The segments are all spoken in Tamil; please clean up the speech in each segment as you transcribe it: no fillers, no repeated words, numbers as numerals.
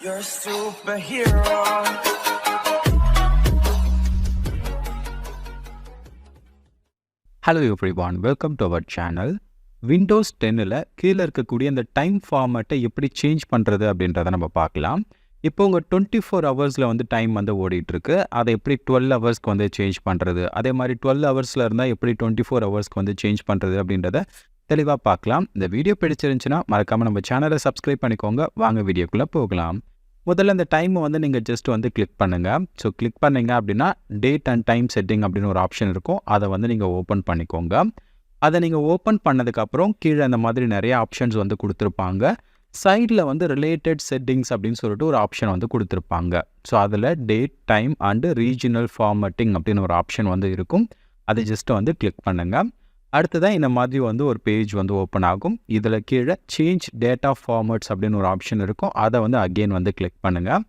You're a superhero. Hello everyone, welcome to our channel. Windows 10ல் கீழே இருக்கக்கூடிய இந்த டைம் ஃபார்மேட்டை எப்படி சேஞ்ச் பண்ணுறது அப்படின்றத நம்ம பார்க்கலாம். இப்போ உங்கள் 24 ஹவர்ஸில் வந்து டைம் வந்து ஓடிட்டுருக்கு. அதை எப்படி 12 ஹவர்ஸ்க்கு வந்து சேஞ்ச் பண்ணுறது, அதே மாதிரி 12 ஹவர்ஸில் இருந்தால் எப்படி 24 ஹவர்ஸ்க்கு வந்து சேஞ்ச் பண்ணுறது அப்படின்றத தெளிவாக பார்க்கலாம். இந்த வீடியோ பிடிச்சிருந்துச்சுன்னா மறக்காமல் நம்ம சேனலை சப்ஸ்கிரைப் பண்ணிக்கோங்க. வாங்க வீடியோக்குள்ளே போகலாம். முதல்ல இந்த டைமை வந்து நீங்கள் ஜஸ்ட் வந்து கிளிக் பண்ணுங்கள். ஸோ கிளிக் பண்ணிங்க அப்படின்னா டேட் அண்ட் டைம் செட்டிங் அப்படின்னு ஒரு ஆப்ஷன் இருக்கும். அதை வந்து நீங்கள் ஓப்பன் பண்ணிக்கோங்க. அதை நீங்கள் ஓப்பன் பண்ணதுக்கப்புறம் கீழே அந்த மாதிரி நிறைய ஆப்ஷன்ஸ் வந்து கொடுத்துருப்பாங்க. சைடில் வந்து ரிலேட்டட் செட்டிங்ஸ் அப்படின்னு சொல்லிட்டு ஒரு ஆப்ஷன் வந்து கொடுத்துருப்பாங்க. ஸோ அதில் date, time and regional formatting அப்படின்னு ஒரு ஆப்ஷன் வந்து இருக்கும். அதை ஜஸ்ட் வந்து கிளிக் பண்ணுங்கள். அடுத்ததான் இந்த மாதிரி வந்து ஒரு பேஜ் வந்து ஓப்பன் ஆகும். இதில் கீழே சேஞ்ச் டேட்டா ஃபார்மட்ஸ் அப்படின்னு ஒரு ஆப்ஷன் இருக்கும். அதை வந்து அகெயின் வந்து கிளிக் பண்ணுங்கள்.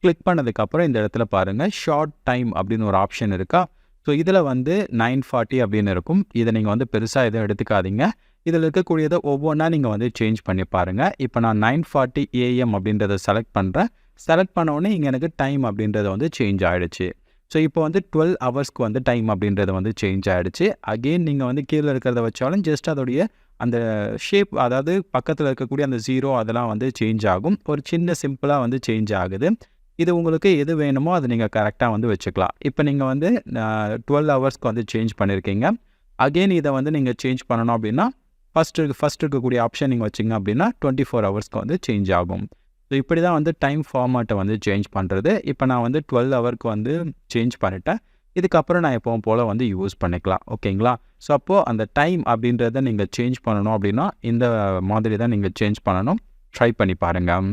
கிளிக் பண்ணதுக்கப்புறம் இந்த இடத்துல பாருங்கள் ஷார்ட் டைம் அப்படின்னு ஒரு ஆப்ஷன் இருக்கா. ஸோ இதில் வந்து 940 அப்படின்னு இருக்கும். இதை நீங்கள் வந்து பெருசாக எதுவும் எடுத்துக்காதீங்க. இதில் இருக்கக்கூடியதை ஒவ்வொன்றா நீங்கள் வந்து சேஞ்ச் பண்ணி பாருங்கள். இப்போ நான் 940 AM அப்படின்றத செலக்ட் பண்ணுறேன். செலக்ட் பண்ணோடனே இங்கே எனக்கு டைம் அப்படின்றத வந்து சேஞ்ச் ஆகிடுச்சு. ஸோ இப்போ வந்து 12 ஹவர்ஸ்க்கு வந்து டைம் அப்படின்றது வந்து சேஞ்ச் ஆகிடுச்சு. அகெயின் நீங்கள் வந்து கீழே இருக்கிறத வச்சாலும் ஜஸ்ட் அதோடைய அந்த ஷேப், அதாவது பக்கத்தில் இருக்கக்கூடிய அந்த 0 அதெல்லாம் வந்து சேஞ்ச் ஆகும். ஒரு சின்ன சிம்பிளாக வந்து சேஞ்ச் ஆகுது. இது உங்களுக்கு எது வேணுமோ அதை நீங்கள் கரெக்டாக வந்து வச்சுக்கலாம். இப்போ நீங்கள் வந்து 12 ஹவர்ஸ்க்கு வந்து சேஞ்ச் பண்ணியிருக்கீங்க. அகெயின் இதை வந்து நீங்கள் சேஞ்ச் பண்ணணும் அப்படின்னா ஃபஸ்ட் இருக்கக்கூடிய ஆப்ஷன் நீங்கள் வச்சிங்க அப்படின்னா 24 ஹவர்ஸ்க்கு வந்து சேஞ்ச் ஆகும். ஸோ இப்படி தான் வந்து டைம் ஃபார்மேட்டை வந்து சேஞ்ச் பண்ணுறது. இப்போ நான் வந்து 12 ஹவருக்கு வந்து சேஞ்ச் பண்ணிட்டேன். இதுக்கப்புறம் நான் எப்பவும் போல் வந்து யூஸ் பண்ணிக்கலாம். ஓகேங்களா? ஸோ அப்போது அந்த டைம் அப்படின்றத நீங்கள் சேஞ்ச் பண்ணணும் அப்படின்னா இந்த மாதிரி தான் நீங்கள் சேஞ்ச் பண்ணணும். ட்ரை பண்ணி பாருங்கள்.